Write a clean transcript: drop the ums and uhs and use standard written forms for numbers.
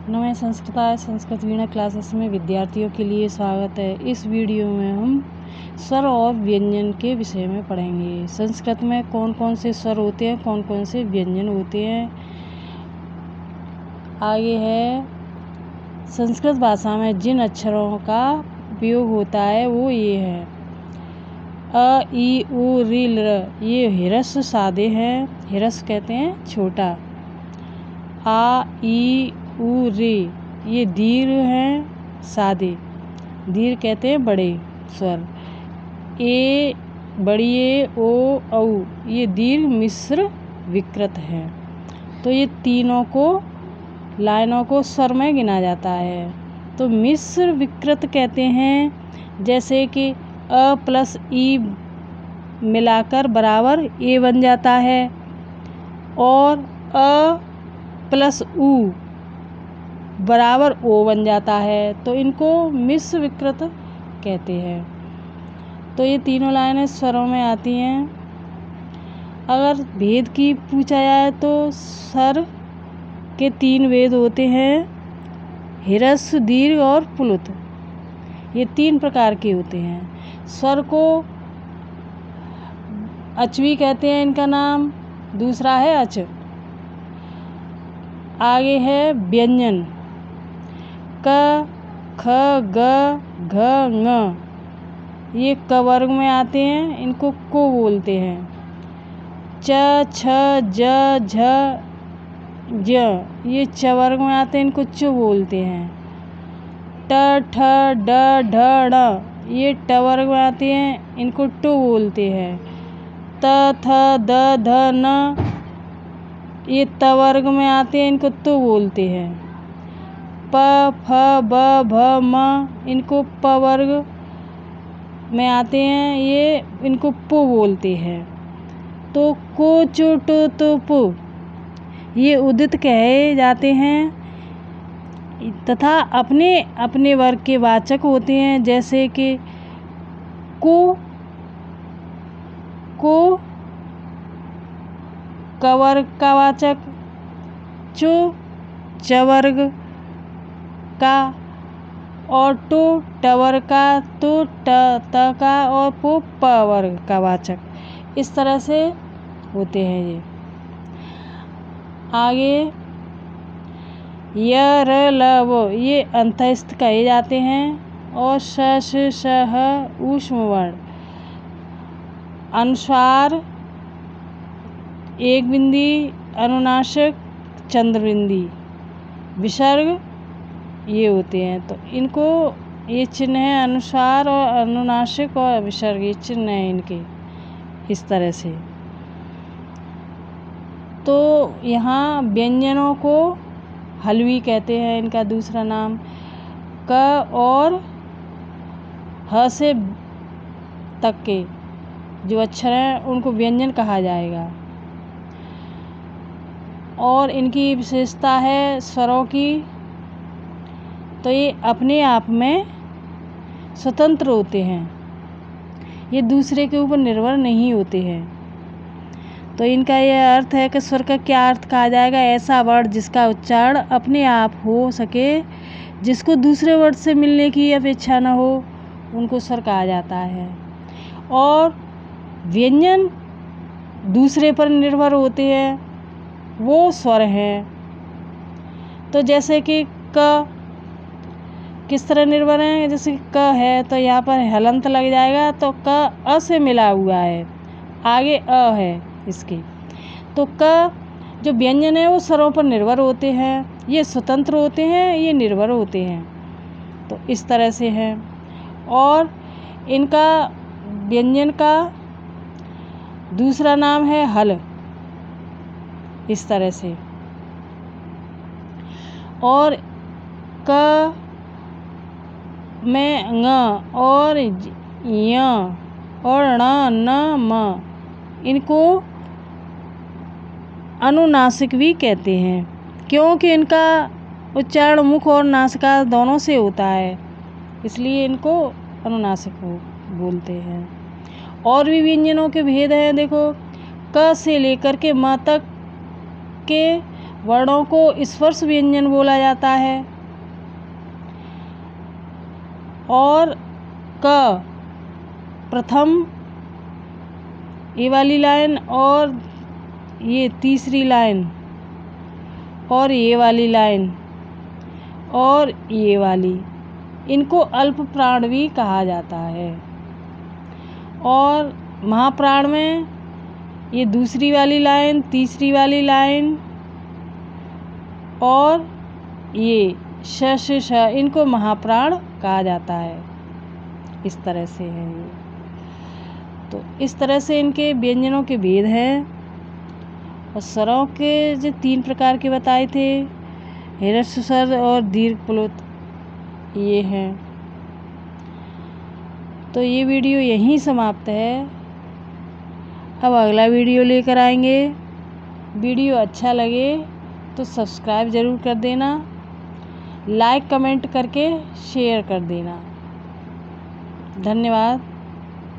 नमः संस्कृताय संस्कृत वीणा क्लासेस में विद्यार्थियों के लिए स्वागत है। इस वीडियो में हम स्वर और व्यंजन के विषय में पढ़ेंगे। संस्कृत में कौन कौन से स्वर होते हैं, कौन कौन से व्यंजन होते हैं। आगे है, संस्कृत भाषा में जिन अक्षरों का उपयोग होता है वो ये है: अ, ई, उ, ऋ, लृ। ये ह्रस्व सादे हैं, ह्रस्व कहते हैं छोटा। आ, ई, उ, रे ये दीर्घ हैं, सादे। दीर्घ कहते हैं बड़े स्वर। ए, बड़ी ए, ओ, औ ये दीर्घ मिश्र विकृत हैं। तो ये तीनों को लाइनों को स्वर में गिना जाता है। तो मिश्र विकृत कहते हैं जैसे कि अ प्लस ई मिलाकर बराबर ए बन जाता है, और अ प्लस उ बराबर ओ बन जाता है। तो इनको मिश्र विकृत कहते हैं। तो ये तीनों लाइनें स्वरों में आती हैं। अगर भेद की पूछा जाए तो स्वर के 3 भेद होते हैं: ह्रस्व, दीर्घ और प्लुत। ये 3 प्रकार के होते हैं। स्वर को अच भी कहते हैं, इनका नाम दूसरा है अच। आगे है व्यंजन: क, ख, ग, घ, ङ। ये क वर्ग में आते हैं, इनको को बोलते हैं। च, छ, ज, झ, ज ये च वर्ग में आते हैं, इनको च बोलते हैं। ट, ठ, ड, ढ, ण ये ट वर्ग में आते हैं, इनको टो बोलते हैं। त, थ, द, ध, न ये त वर्ग में आते हैं, इनको तो बोलते हैं। प, फ, ब, भ, म इनको प वर्ग में आते हैं, ये इनको पो बोलते हैं। तो को, चो, टो, तो, पो ये उदित कहे जाते हैं तथा अपने अपने वर्ग के वाचक होते हैं। जैसे कि को क वर्ग का वाचक, चो च वर्ग का, और टो ट वर्ग का, तो त का, और पो प वर्ग का वाचक। इस तरह से होते हैं ये। आगे य, र, ल, व ये अंतस्थ कहे जाते हैं, और श, श, श, ह ऊष्म वर्ण। अनुस्वार एक बिंदी, अनुनासिक चंद्र बिंदी, विसर्ग ये होते हैं। तो इनको ये चिन्ह है, अनुस्वार और अनुनासिक और विसर्ग ये चिन्ह है इनके, इस तरह से। तो यहाँ व्यंजनों को हल्वी कहते हैं, इनका दूसरा नाम। क और ह से तक के जो अक्षर हैं उनको व्यंजन कहा जाएगा। और इनकी विशेषता है स्वरों की, तो ये अपने आप में स्वतंत्र होते हैं, ये दूसरे के ऊपर निर्भर नहीं होते हैं। तो इनका यह अर्थ है कि स्वर का क्या अर्थ कहा जाएगा: ऐसा वर्ण जिसका उच्चारण अपने आप हो सके, जिसको दूसरे वर्ड से मिलने की अपेक्षा न हो, उनको स्वर कहा जाता है। और व्यंजन दूसरे पर निर्भर होते हैं, वो स्वर हैं। तो जैसे कि क किस तरह निर्भर हैं, जैसे क है तो यहाँ पर हलंत लग जाएगा, तो क अ से मिला हुआ है, आगे अ है इसके। तो क जो व्यंजन है वो स्वरों पर निर्भर होते हैं, ये स्वतंत्र होते हैं, ये निर्भर होते हैं। तो इस तरह से है। और इनका व्यंजन का दूसरा नाम है हल, इस तरह से। और क में ङ और य और ण, न, म इनको अनुनासिक भी कहते हैं, क्योंकि इनका उच्चारण मुख और नासिका दोनों से होता है, इसलिए इनको अनुनासिक बोलते हैं। और भी व्यंजनों के भेद हैं। देखो, क से लेकर के म तक के वर्णों को स्पर्श व्यंजन बोला जाता है। और क प्रथम ये वाली लाइन और ये तीसरी लाइन और ये वाली लाइन और ये वाली, इनको अल्प प्राण भी कहा जाता है। और महाप्राण में ये दूसरी वाली लाइन, तीसरी वाली लाइन और ये श श श, इनको महाप्राण कहा जाता है। इस तरह से है ये। तो इस तरह से इनके व्यंजनों के भेद हैं। और स्वरों के जो 3 प्रकार के बताए थे, ह्रस्व स्वर और दीर्घ प्लुत, ये हैं। तो ये वीडियो यहीं समाप्त है। अब अगला वीडियो लेकर आएंगे। वीडियो अच्छा लगे तो सब्सक्राइब ज़रूर कर देना, लाइक कमेंट करके शेयर कर देना। धन्यवाद।